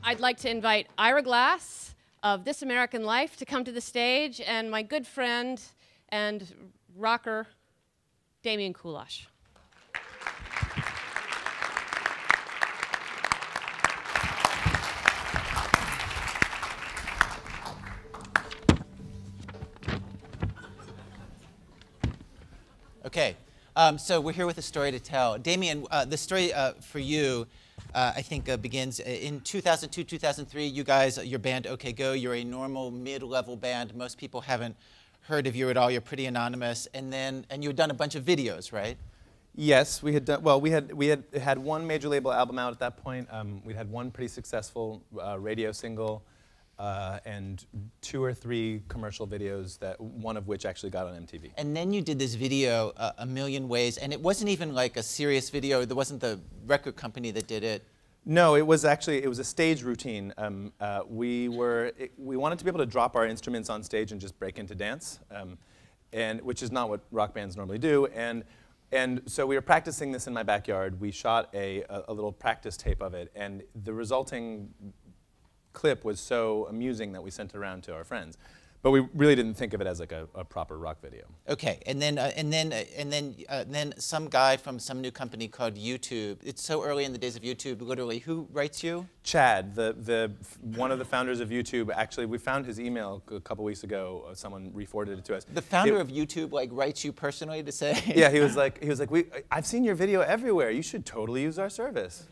I'd like to invite Ira Glass of This American Life to come to the stage, and my good friend and rocker, Damian Kulash. Okay, so we're here with a story to tell. Damian, the story for you, I think, begins in 2002, 2003. You guys, your band OK Go, you're a normal mid-level band. Most people haven't heard of you at all. You're pretty anonymous. And you had done a bunch of videos, right? Yes, we had done. Well, we had one major label album out at that point. We'd had one pretty successful radio single. And 2 or 3 commercial videos, one of which actually got on MTV. And then you did this video, A Million Ways, and it wasn't even like a serious video. There wasn't the record company that did it. No, it was a stage routine. We wanted to be able to drop our instruments on stage and just break into dance, which is not what rock bands normally do. And so we were practicing this in my backyard. We shot a little practice tape of it, and the resulting clip was so amusing that we sent it around to our friends, but we really didn't think of it as like a proper rock video. Okay, and then some guy from some new company called YouTube. It's so early in the days of YouTube. Literally, who writes you? Chad, one of the founders of YouTube. Actually, we found his email a couple weeks ago. Someone re-forwarded it to us. The founder of YouTube like writes you personally to say? Yeah, he was like, I've seen your video everywhere. You should totally use our service.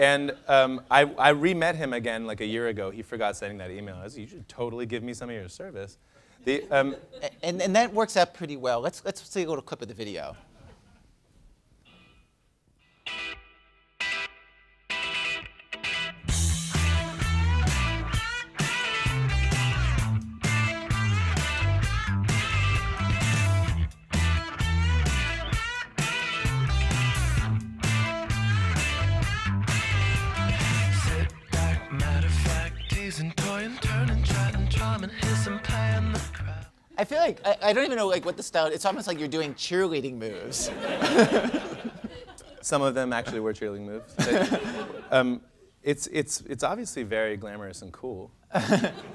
And I re-met him again like a year ago. He forgot sending that email. I was like, you should totally give me some of your service. And that works out pretty well. Let's see a little clip of the video. I feel like, I don't even know like what the style, it's almost like you're doing cheerleading moves. Some of them actually were cheerleading moves. It's obviously very glamorous and cool,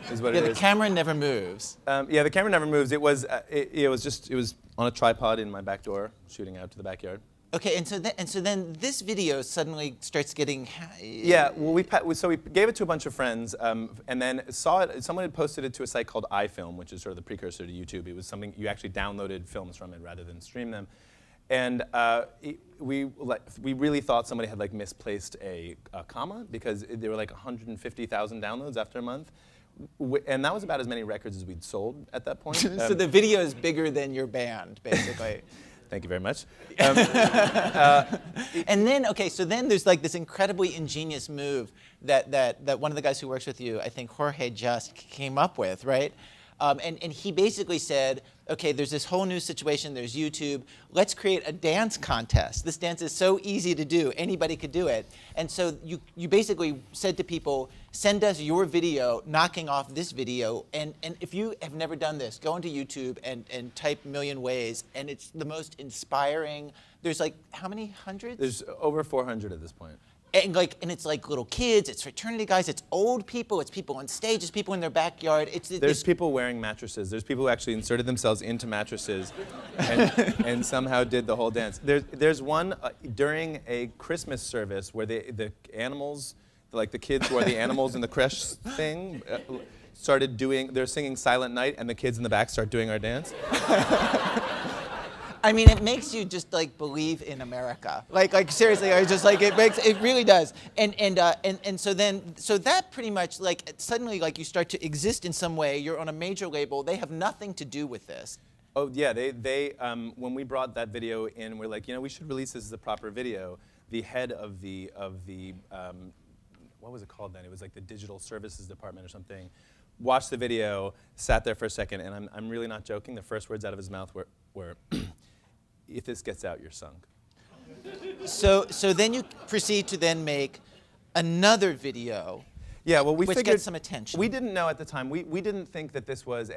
is what it is. The camera never moves. Yeah, the camera never moves. It was on a tripod in my back door, shooting out to the backyard. Okay, and so then this video suddenly starts getting. Yeah, well, so we gave it to a bunch of friends, and then saw it. Someone had posted it to a site called iFilm, which is sort of the precursor to YouTube. It was something you actually downloaded films from it rather than stream them, and we really thought somebody had like misplaced a comma because there were like 150,000 downloads after a month. And that was about as many records as we'd sold at that point. So the video is bigger than your band, basically. Thank you very much. And then, okay, so then there's like this incredibly ingenious move that one of the guys who works with you, I think Jorge just came up with, right? And he basically said, okay, there's this whole new situation, there's YouTube, let's create a dance contest. This dance is so easy to do, anybody could do it. And so you basically said to people, send us your video knocking off this video, and if you have never done this, go into YouTube and type Million Ways, and it's the most inspiring, there's like, how many hundreds? There's over 400 at this point. And it's like little kids, it's fraternity guys, it's old people, it's people on stage, it's people in their backyard. There's people wearing mattresses. There's people who actually inserted themselves into mattresses and somehow did the whole dance. There's one during a Christmas service where the animals, like the kids who are the animals in the creche thing, they're singing Silent Night, and the kids in the back start doing our dance. I mean, it makes you just like believe in America. Like seriously, I just like it really does. And so that pretty much like suddenly like you start to exist in some way. You're on a major label. They have nothing to do with this. Oh yeah, they when we brought that video in, we're like, we should release this as a proper video. The head of the what was it called then? It was like the digital services department or something. Watched the video, sat there for a second, and I'm really not joking. The first words out of his mouth were if this gets out, you're sunk. So then you proceed to then make another video. Yeah, well, we which figured gets some attention. We didn't know at the time. We didn't think that this was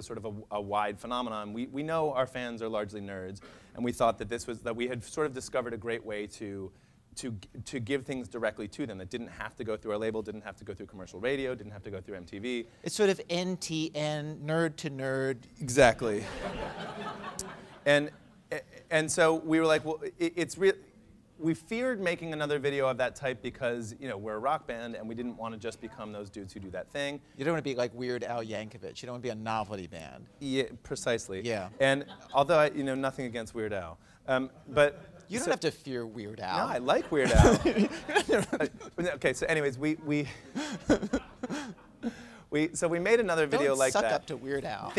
sort of a wide phenomenon. We know our fans are largely nerds, and we thought that we had sort of discovered a great way to to give things directly to them that didn't have to go through our label, didn't have to go through commercial radio, didn't have to go through MTV. It's sort of NTN, nerd to nerd. Exactly. and so we were like, well, it's real. We feared making another video of that type because, you know, we're a rock band and we didn't want to just become those dudes who do that thing. You don't want to be like Weird Al Yankovic. You don't want to be a novelty band. Yeah, precisely. Yeah. And although I, you know, nothing against Weird Al, but You don't have to fear Weird Al. no, I like Weird Al. Okay, so anyways, so we made another video Don't like suck that. up to Weird Al.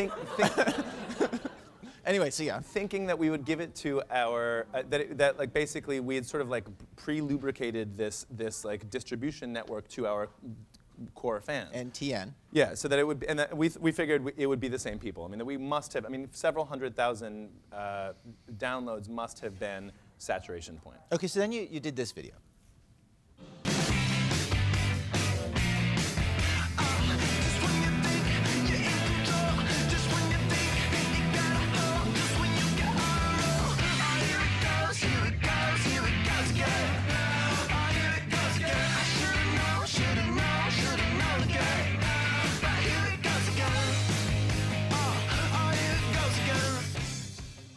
Anyway, so yeah. Thinking that we would give it to our that like basically we had sort of like pre-lubricated this like distribution network to our core fans. NTN. Yeah, so that it would be, and that we figured it would be the same people. I mean, that we must have. I mean, several 100,000 downloads must have been saturation point. Okay, so then you did this video.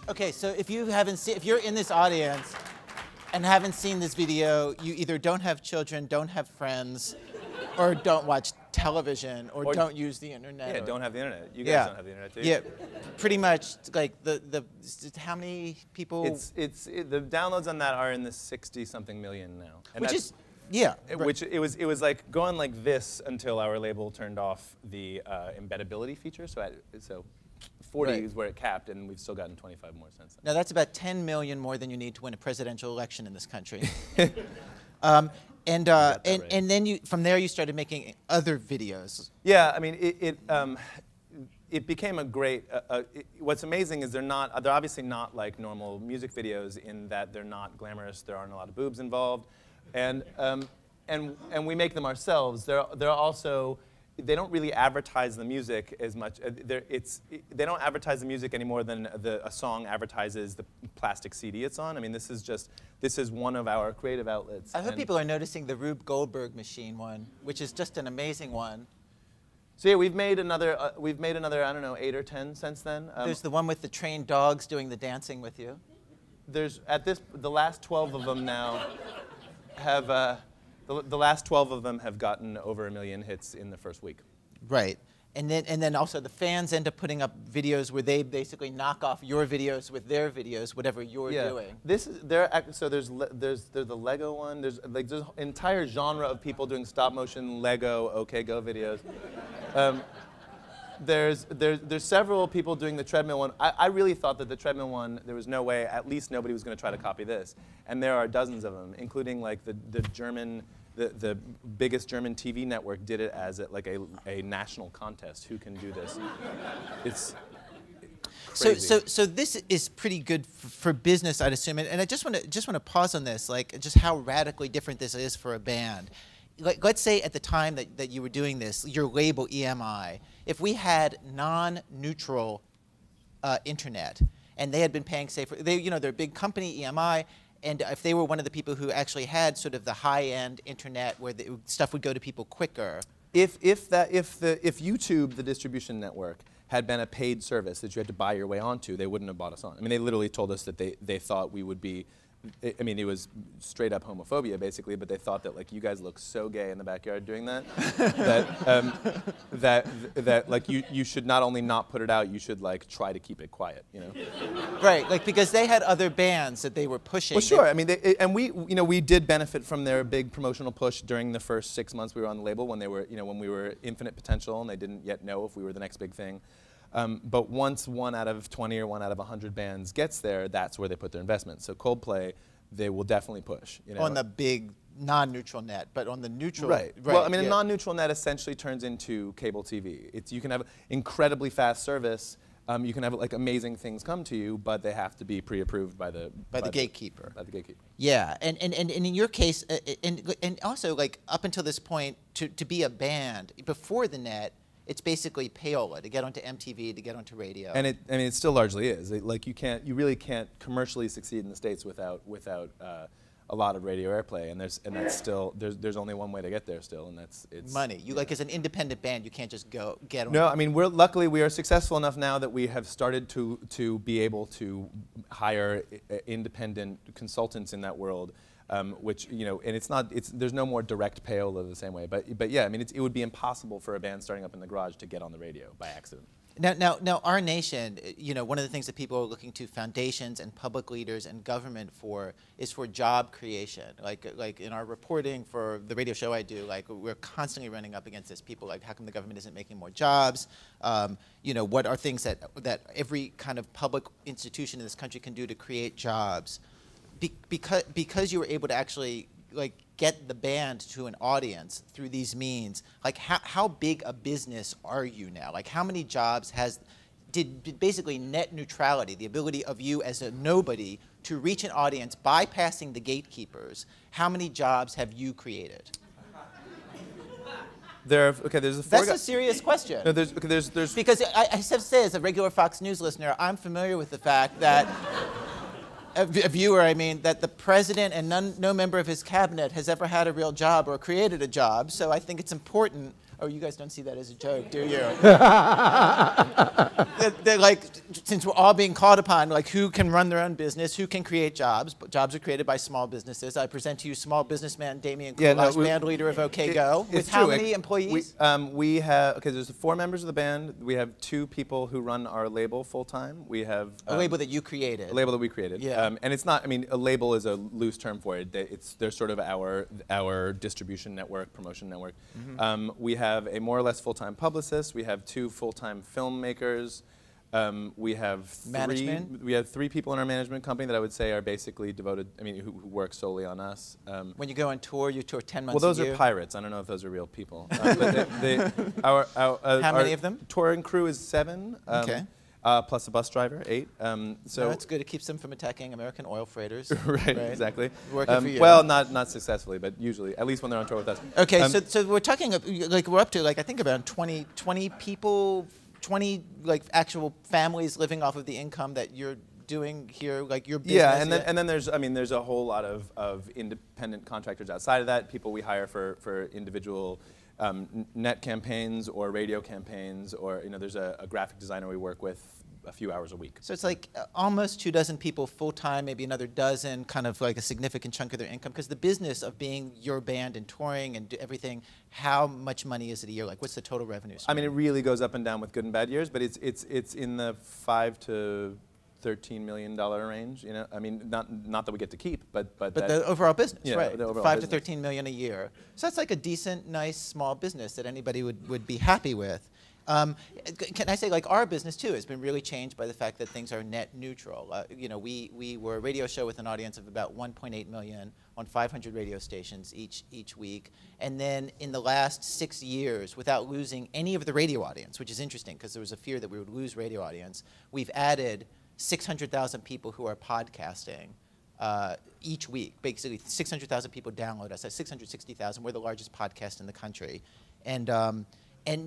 Okay, so if you're in this audience and haven't seen this video, you either don't have children, don't have friends, or don't watch television, or don't use the internet. Yeah, don't have the internet. You guys don't have the internet, do you? Yeah, pretty much. Like how many people? The downloads on that are in the 60-something million now. And Which is, yeah. Which it was like going like this until our label turned off the embeddability feature. So 40 Right. is where it capped, and we've still gotten 25 more since then. Now that's about 10 million more than you need to win a presidential election in this country. And then from there you started making other videos. Yeah, I mean it became a great. What's amazing is they're obviously not like normal music videos in that they're not glamorous. There aren't a lot of boobs involved, and we make them ourselves. They're also. They don't really advertise the music as much. They don't advertise the music any more than a song advertises the plastic CD it's on. I mean, this is one of our creative outlets. I hope people are noticing the Rube Goldberg machine one, which is just an amazing one. So yeah, we've made another. I don't know, 8 or 10 since then. There's the one with the trained dogs doing the dancing with you. There's the last 12 of them now have. The last 12 of them have gotten over 1 million hits in the first week. Right. And then also the fans end up putting up videos where they basically knock off your videos with their videos, whatever you're doing. There's the Lego one. There's an entire genre of people doing stop motion Lego OK Go videos. There's several people doing the treadmill one. I really thought that the treadmill one, there was no way, at least nobody was going to try to copy this. And there are dozens of them, including like the German. The biggest German TV network did it as a national contest. Who can do this? It's crazy. So this is pretty good for business, I'd assume. And I just want to pause on this, like just how radically different this is for a band. Like, let's say at the time that you were doing this, your label EMI, if we had non-neutral internet, and they had been paying, say, they're a big company, EMI. And if they were one of the people who actually had sort of the high-end internet where the stuff would go to people quicker. If YouTube, the distribution network, had been a paid service that you had to buy your way onto, they wouldn't have bought us on. I mean, they literally told us that they thought we would be. I mean, it was straight up homophobia, basically, but they thought that, like, you guys look so gay in the backyard doing that, that like, you should not only not put it out, you should, like, try to keep it quiet, you know? Right, like, because they had other bands that they were pushing. Well, sure, I mean, we did benefit from their big promotional push during the first 6 months we were on the label when we were Infinite Potential and they didn't yet know if we were the next big thing. But once 1 out of 20 or 1 out of 100 bands gets there, that's where they put their investment. So Coldplay, they will definitely push. You know? On the big non-neutral net, but on the neutral. Right. Well, I mean, a non-neutral net essentially turns into cable TV. You can have incredibly fast service. You can have like amazing things come to you, but they have to be pre-approved by the gatekeeper. By the gatekeeper. Yeah, and in your case, and also like up until this point, to be a band before the net. It's basically payola to get onto MTV, to get onto radio. And it still largely is. Like you really can't commercially succeed in the States without a lot of radio airplay, and that's still there's only one way to get there still, and it's money. You like as an independent band, you can't just go get on. No, I mean luckily we are successful enough now that we have started to be able to hire independent consultants in that world, which and there's no more direct payola the same way, but yeah, I mean it would be impossible for a band starting up in the garage to get on the radio by accident. Now, our nation, one of the things that people are looking to foundations and public leaders and government for is for job creation. Like in our reporting for the radio show I do, like we're constantly running up against this. People like, how come the government isn't making more jobs? What are things that every kind of public institution in this country can do to create jobs? Because you were able to actually get the band to an audience through these means, like how big a business are you now? Like how many jobs did basically net neutrality, the ability of you as a nobody to reach an audience bypassing the gatekeepers, how many jobs have you created? There's a That's a serious question. No, there's because I have to say, as a regular Fox News listener, I'm familiar with the fact that a viewer, I mean, that the president and no member of his cabinet has ever had a real job or created a job. So I think it's important. Oh, you guys don't see that as a joke, do you? they're like, since we're all being called upon, like who can run their own business, who can create jobs? Jobs are created by small businesses. I present to you small businessman Damien Kulas, band leader of OK Go. With how many employees? We have, there's 4 members of the band. We have 2 people who run our label full time. We have a label that you created. A label that we created. Yeah. And it's not, I mean, a label is a loose term for it. They're sort of our distribution network, promotion network. Mm-hmm. We have a more or less full-time publicist. We have 2 full-time filmmakers. We have management. We have 3 people in our management company that I would say are basically devoted. I mean, who work solely on us. When you go on tour, you tour 10 months. Well, those a year? are pirates. I don't know if those are real people. But how many of them? Touring crew is 7. Okay. Plus a bus driver, 8. So that's good. It keeps them from attacking American oil freighters. right, exactly. Working for you. Well, not successfully, but usually, at least when they're on tour with us. Okay, so we're talking we're up to I think about 20 people, 20 actual families living off of the income that you're doing here, your business. Yeah, and then there's a whole lot of independent contractors outside of that. People we hire for individual. Net campaigns or radio campaigns, or there's a graphic designer we work with a few hours a week. So it's like almost 24 people full time, maybe another dozen, kind of like a significant chunk of their income. Because the business of being your band and touring and everything, how much money is it a year? Like, what's the total revenue stream? I mean, it really goes up and down with good and bad years, but it's in the $5 to $13 million range. I mean, not that we get to keep, but the overall business, yeah, right? The overall 5 business. to 13 million a year. So that's like a decent, nice, small business that anybody would be happy with. Can I say, our business too has been really changed by the fact that things are net neutral. We were a radio show with an audience of about 1.8 million on 500 radio stations each week, and then in the last 6 years, without losing any of the radio audience, which is interesting because there was a fear that we would lose radio audience, we've added 600,000 people who are podcasting each week. Basically, 600,000 people download us. That's 660,000. We're the largest podcast in the country. And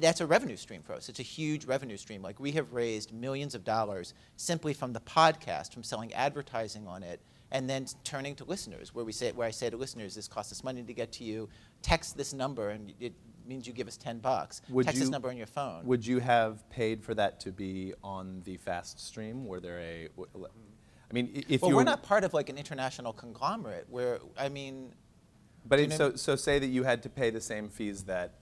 that's a revenue stream for us. It's a huge revenue stream. We have raised millions of dollars simply from the podcast, from selling advertising on it, and then turning to listeners, where I say to listeners, this costs us money to get to you. Text this number, and it means you give us $10. Text this number on your phone. Would you have paid for that to be on the fast stream? Were there I mean, if we're not part of an international conglomerate. But so say that you had to pay the same fees that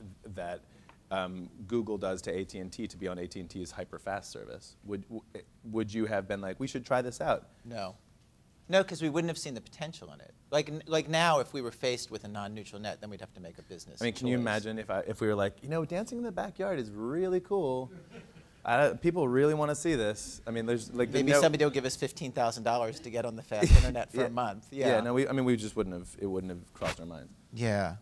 Google does to AT&T to be on AT&T's hyperfast service. Would you have been like, we should try this out? No. No, because we wouldn't have seen the potential in it. Like now, if we were faced with a non-neutral net, then we'd have to make a business choice. Can you imagine if we were like, dancing in the backyard is really cool. People really want to see this. I mean, there's maybe somebody will give us $15,000 to get on the fast internet for a month. Yeah. No, we just wouldn't have. It wouldn't have crossed our minds. Yeah.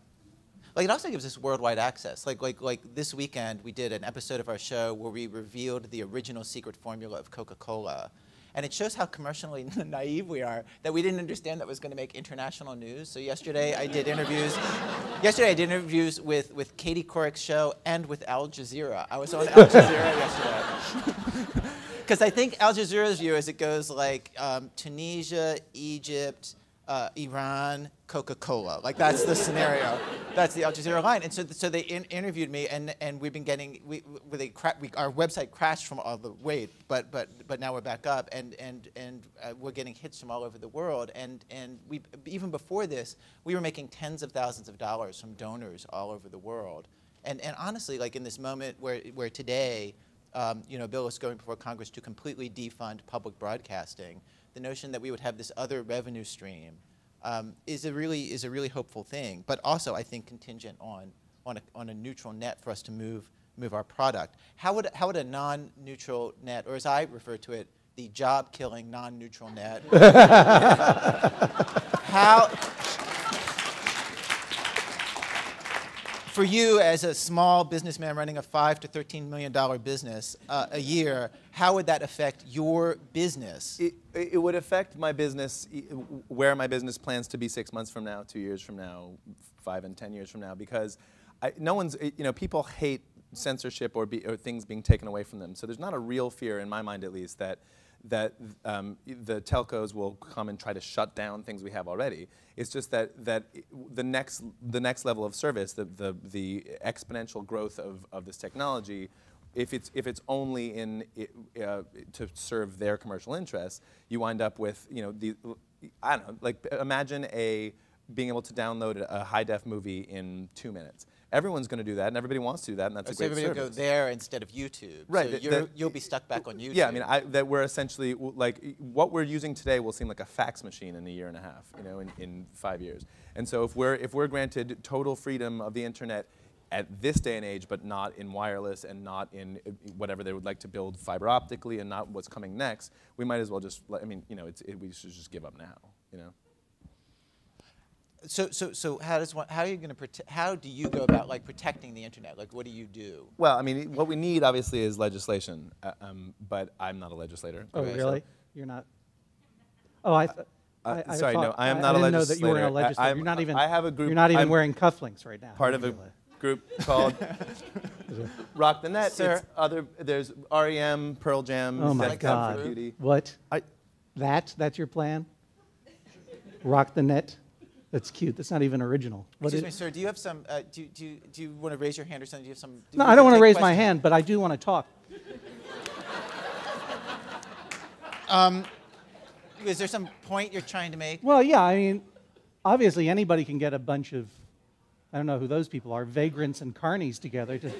It also gives us worldwide access. Like this weekend, we did an episode of our show where we revealed the original secret formula of Coca-Cola. And it shows how commercially naive we are, that we didn't understand that was going to make international news. So yesterday I did interviews. With Katie Couric's show and with Al Jazeera. I was on Al Jazeera yesterday. Because I think Al Jazeera's view is it goes Tunisia, Egypt, Iran, Coca-Cola. Like that's the scenario. That's the Al Jazeera line. And so they interviewed me, and we've been getting our website crashed from all the weight, but now we're back up, and we're getting hits from all over the world. And we even before this, we were making tens of thousands of dollars from donors all over the world. And honestly, like in this moment where today, you know, a bill is going before Congress to completely defund public broadcasting, the notion that we would have this other revenue stream is a really hopeful thing, but also I think contingent on a neutral net for us to move our product. How would a non-neutral net, or as I refer to it, the job-killing non-neutral net, how? For you, as a small businessman running a $5 to $13 million business a year, how would that affect your business? It would affect my business, where my business plans to be 6 months from now, 2 years from now, 5 and 10 years from now, because no one's, you know, people hate censorship or things being taken away from them. So there's not a real fear, in my mind at least, that the telcos will come and try to shut down things we have already. It's just that the next level of service, the exponential growth of this technology, if it's only to serve their commercial interests, you wind up with, you know, I don't know, like imagine being able to download a high-def movie in 2 minutes. Everyone's going to do that, and everybody wants to do that, and that's a great service. So everybody will go there instead of YouTube. Right. So you'll be stuck back on YouTube. Yeah, I mean, that we're essentially, like, what we're using today will seem like a fax machine in a year and a half, you know, in 5 years. And so if we're granted total freedom of the internet at this day and age, but not in wireless and not in whatever they would like to build fiber optically and not what's coming next, we might as well just, I mean, you know, we should just give up now, you know? So how are you going to how do you go about like protecting the internet? Like what do you do? Well, I mean, what we need obviously is legislation, but I'm not a legislator. Oh, Okay, really? You're not? Oh, sorry, no, I am not a I didn't legislator. know that you weren't a legislator. You're not even. I have a group. You're not even I'm wearing cufflinks right now. part of a group called Rock the Net. Sir. There's REM, Pearl Jam, Oh my Def Jam for God! Beauty. What? That's your plan? Rock the net? That's cute. That's not even original. What Excuse is- me, sir. Do you have some? Do you want to raise your hand or something? Do you have some? No, I don't want to raise my hand, but I do want to talk. Is there some point you're trying to make? Well, yeah, I mean, obviously anybody can get a bunch of, I don't know who those people are, vagrants and carnies together to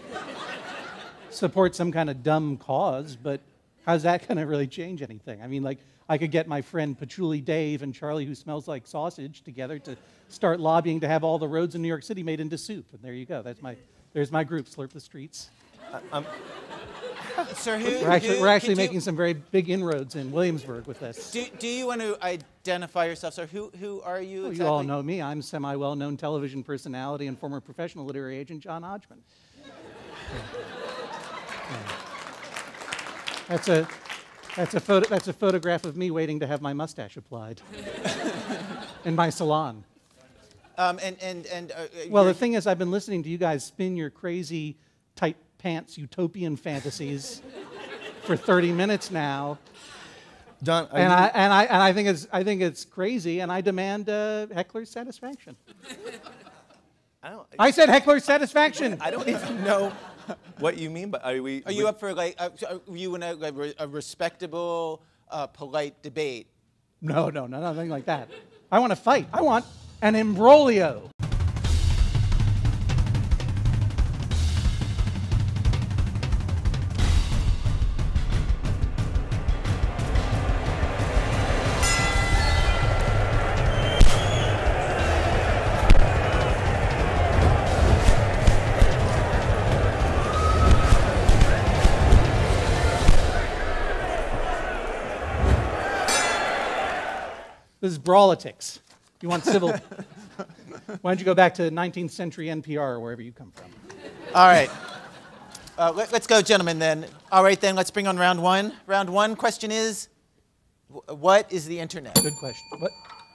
support some kind of dumb cause, but how's that going to really change anything? I mean, like, I could get my friend Patchouli Dave and Charlie, who smells like sausage, together to start lobbying to have all the roads in New York City made into soup, and there you go. There's my group, Slurp the Streets. Sir, We're actually making some very big inroads in Williamsburg with this. Do you want to identify yourself, sir? Who are you Well, exactly? you all know me. I'm semi-well-known television personality and former professional literary agent John Hodgman. That's a photograph of me waiting to have my mustache applied in my salon. Well, the thing is, I've been listening to you guys spin your crazy tight pants utopian fantasies for 30 minutes now. John, I think it's crazy, and I demand heckler's satisfaction. I said heckler's satisfaction. I don't even know what you mean, but are you up for like? Are you in a respectable, polite debate? No, nothing like that. I want to fight. I want an imbroglio. This is brawlitics. You want civil? Why don't you go back to 19th century NPR or wherever you come from? All right. Let's go, gentlemen, then. All right, then, let's bring on round one. Round one question is, what is the internet? Good question. What?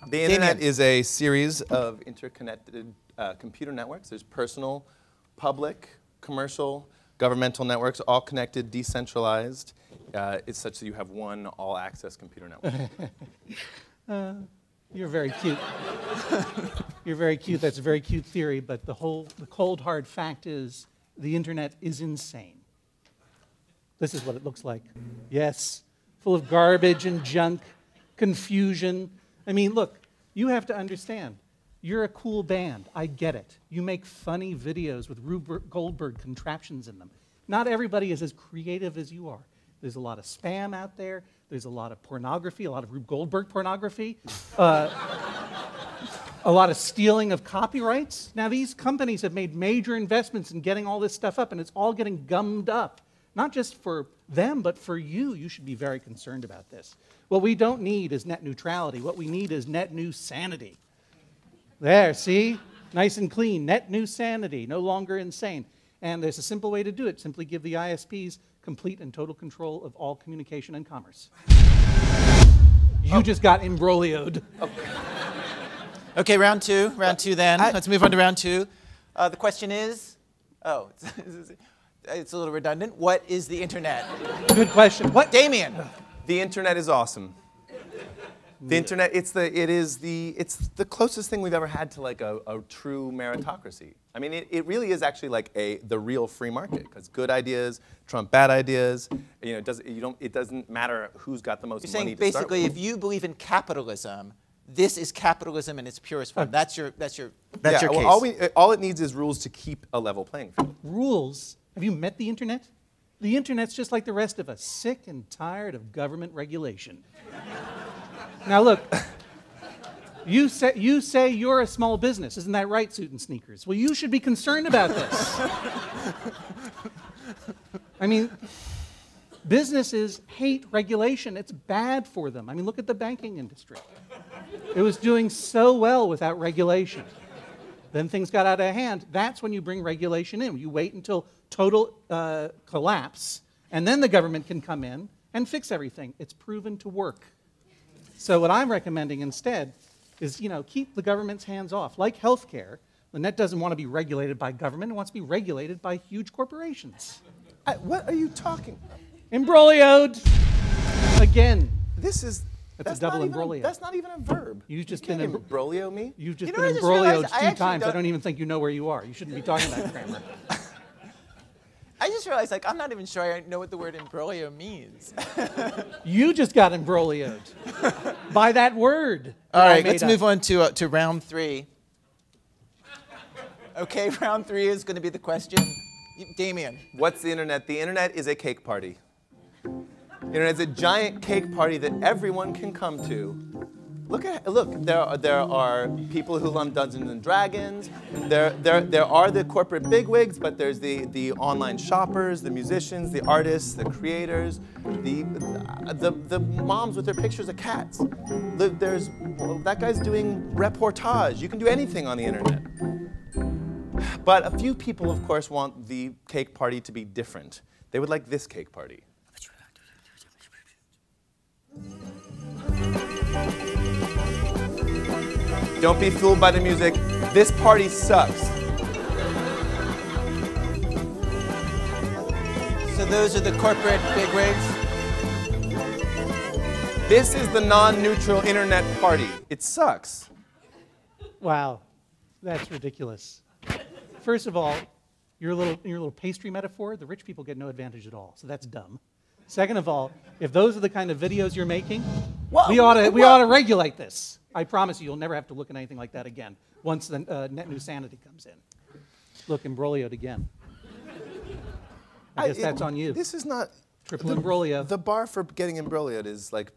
The internet is a series of interconnected computer networks. There's personal, public, commercial, governmental networks, all connected, decentralized. It's such that you have one all-access computer network. You're very cute. You're very cute. That's a very cute theory, but the cold, hard fact is the internet is insane. This is what it looks like. Yes, full of garbage and junk, confusion. I mean, look, you have to understand. You're a cool band. I get it. You make funny videos with Rube Goldberg contraptions in them. Not everybody is as creative as you are. There's a lot of spam out there. There's a lot of pornography, a lot of Rube Goldberg pornography, a lot of stealing of copyrights. Now, these companies have made major investments in getting all this stuff up, and it's all getting gummed up. Not just for them, but for you. You should be very concerned about this. What we don't need is net neutrality. What we need is net new sanity. There, see? Nice and clean. Net new sanity, no longer insane. And there's a simple way to do it. Simply give the ISPs complete and total control of all communication and commerce. You just got imbroglioed. Okay, round two then. Let's move on to round two. The question is, it's a little redundant. What is the internet? Good question. What? Damien. The internet is awesome. The internet, it's the closest thing we've ever had to like a true meritocracy. I mean, it really is actually like the real free market, because good ideas trump bad ideas. You know, it doesn't matter who's got the most You're money saying to start basically, with. if you believe in capitalism, this is capitalism in its purest form. That's your case. All it needs is rules to keep a level playing field. Rules? Have you met the internet? The internet's just like the rest of us, sick and tired of government regulation. Now look, you say you're a small business, isn't that right, Suit and Sneakers? Well, you should be concerned about this. I mean, businesses hate regulation. It's bad for them. I mean, look at the banking industry. It was doing so well without regulation. Then things got out of hand. That's when you bring regulation in. You wait until total collapse, and then the government can come in and fix everything. It's proven to work. So what I'm recommending instead is, keep the government's hands off. Like healthcare, the net doesn't want to be regulated by government. It wants to be regulated by huge corporations. What are you talking about? Imbroglioed again. That's a double imbroglio. That's not even a verb. You've just can't been imbroglio me. You've just You know been what I just realized? imbroglioed I two actually times. I don't- don't even think you know where you are. You shouldn't be talking about Kramer. I just realized, I'm not even sure I know what the word imbroglio means. You just got imbroglioed by that word. All right, let's move on to round three. Okay, round three is going to be the question. Damien. What's the internet? The internet is a cake party. The internet is a giant cake party that everyone can come to. Look, there are people who love Dungeons and Dragons. There are the corporate bigwigs, but there's the online shoppers, the musicians, the artists, the creators, the moms with their pictures of cats. There's that guy's doing reportage. You can do anything on the internet. But a few people, of course, want the cake party to be different. They would like this cake party. Don't be fooled by the music. This party sucks. So those are the corporate bigwigs. This is the non-neutral internet party. It sucks. Wow, that's ridiculous. First of all, your little pastry metaphor, the rich people get no advantage at all, so that's dumb. Second of all, if those are the kind of videos you're making, we ought to regulate this. I promise you'll never have to look at anything like that again once the net new sanity comes in. Look, imbroglioed again. I guess that's on you. This is not... Triple imbroglio. The bar for getting imbroglioed is like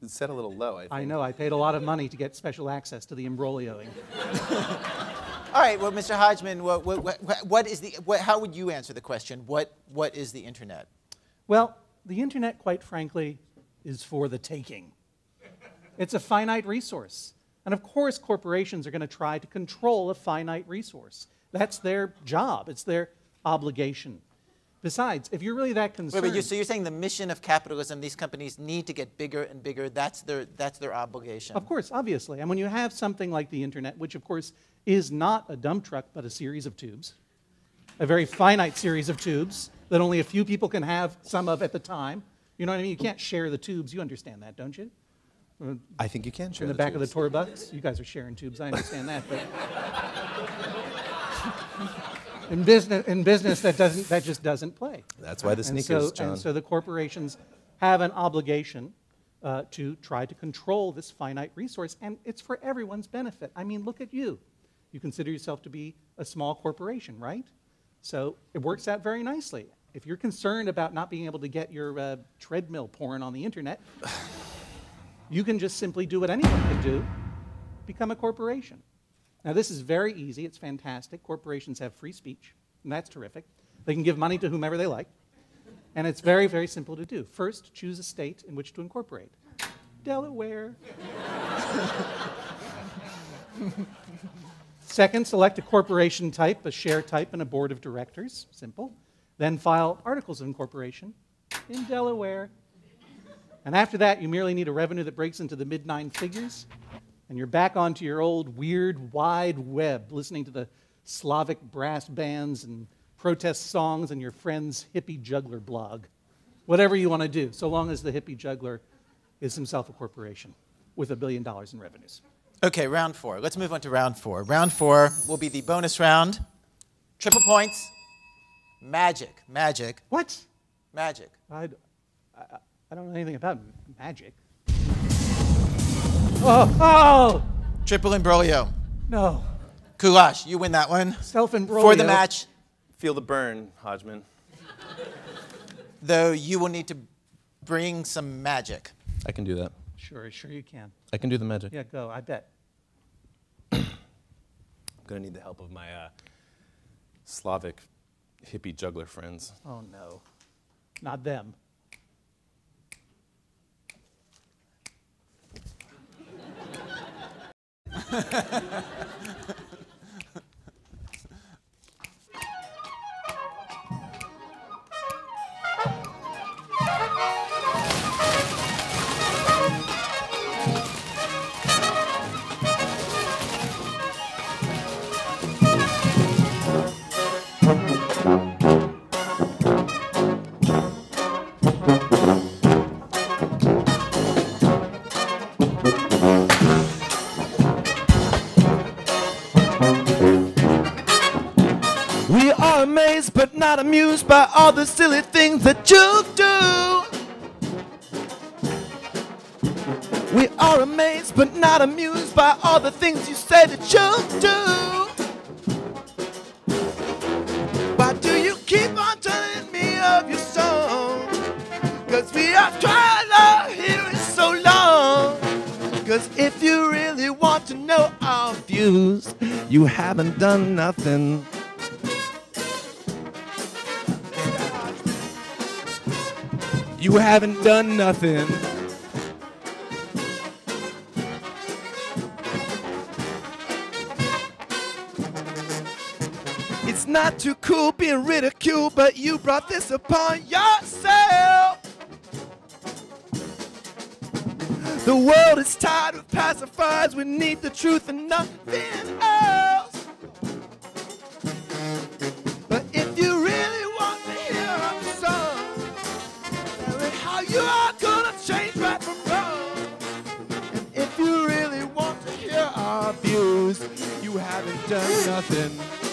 set a little low, I think. I know, I paid a lot of money to get special access to the imbroglioing. All right, well, Mr. Hodgman, how would you answer the question? What is the internet? Well, the internet, quite frankly, is for the taking. It's a finite resource. And of course, corporations are going to try to control a finite resource. That's their job. It's their obligation. Besides, if you're really that concerned... So you're saying the mission of capitalism, these companies need to get bigger and bigger. That's their obligation. Of course, obviously. And when you have something like the internet, which of course is not a dump truck, but a series of tubes, a very finite series of tubes that only a few people can have some of at the time. You know what I mean? You can't share the tubes. You understand that, don't you? I think you can share In the back of the tubes. tour bus? You guys are sharing tubes, I understand that, but in business that just doesn't play. That's why the And sneakers, John. And so the corporations have an obligation to try to control this finite resource, and it's for everyone's benefit. I mean, look at you. You consider yourself to be a small corporation, right? So it works out very nicely. If you're concerned about not being able to get your treadmill porn on the internet, you can just simply do what anyone can do, become a corporation. Now, this is very easy. It's fantastic. Corporations have free speech, and that's terrific. They can give money to whomever they like, and it's very, very simple to do. First, choose a state in which to incorporate. Delaware. Second, select a corporation type, a share type, and a board of directors. Simple. Then file articles of incorporation in Delaware. And after that, you merely need a revenue that breaks into the mid-9 figures, and you're back onto your old weird wide web, listening to the Slavic brass bands and protest songs and your friend's hippie juggler blog. Whatever you want to do, so long as the hippie juggler is himself a corporation with $1 billion in revenues. Okay, round 4. Let's move on to round 4. Round 4 will be the bonus round. Triple points. Magic. Magic. What? Magic. I don't know anything about magic. Oh, Triple imbroglio. no. Kulash, you win that one. Self-imbroglio. For the match, Feel the burn, Hodgman. though, you will need to bring some magic. I can do that. Sure you can. I can do the magic. Yeah, go, I bet. I'm going to need the help of my Slavic hippie juggler friends. Oh, no. Not them. We are amazed but not amused by all the silly things that you do. We are amazed but not amused by all the things you say that you do. Why do you keep on telling me of your song? 'Cause we have tried to hear it so long. 'Cause if you really want to know our views, you haven't done nothing. You haven't done nothing. It's not too cool being ridiculed, but you brought this upon yourself. The world is tired of pacifiers. We need the truth and nothing else. But if you really want to hear our song, tell me how you are gonna change right from wrong. And if you really want to hear our views, you haven't done nothing.